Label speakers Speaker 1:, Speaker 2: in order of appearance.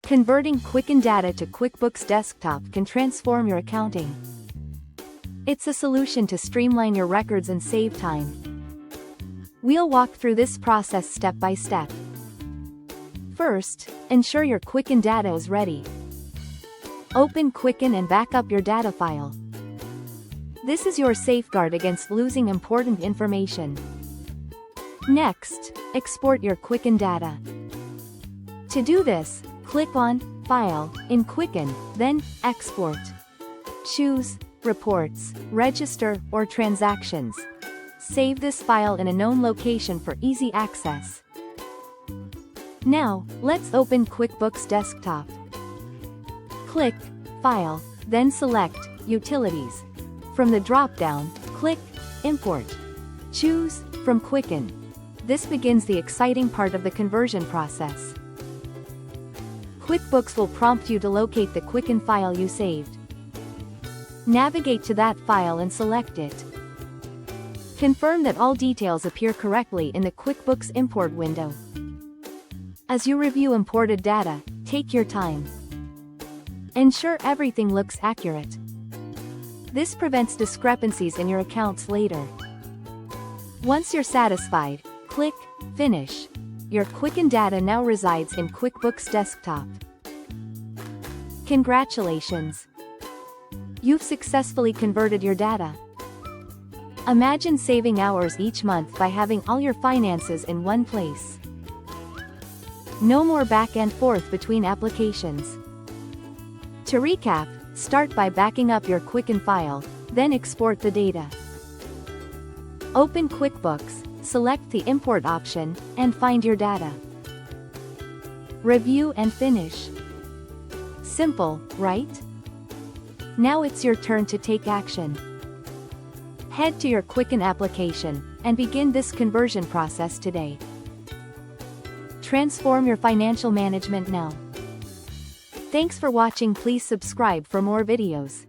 Speaker 1: Converting Quicken data to QuickBooks Desktop can transform your accounting. It's a solution to streamline your records and save time. We'll walk through this process step by step. First, ensure your Quicken data is ready. Open Quicken and back up your data file. This is your safeguard against losing important information. Next, export your Quicken data. To do this, click on File in Quicken, then Export. Choose Reports, Register, or Transactions. Save this file in a known location for easy access. Now, let's open QuickBooks Desktop. Click File, then select Utilities. From the drop-down, click Import. Choose from Quicken. This begins the exciting part of the conversion process. QuickBooks will prompt you to locate the Quicken file you saved. Navigate to that file and select it. Confirm that all details appear correctly in the QuickBooks Import window. As you review imported data, take your time. Ensure everything looks accurate. This prevents discrepancies in your accounts later. Once you're satisfied, click Finish. Your Quicken data now resides in QuickBooks Desktop. Congratulations! You've successfully converted your data. Imagine saving hours each month by having all your finances in one place. No more back and forth between applications. To recap, start by backing up your Quicken file, then export the data. Open QuickBooks, select the Import option, and find your data. Review and finish. Simple, right? Now it's your turn to take action. Head to your Quicken application, and begin this conversion process today. Transform your financial management now. Thanks for watching. Please subscribe for more videos.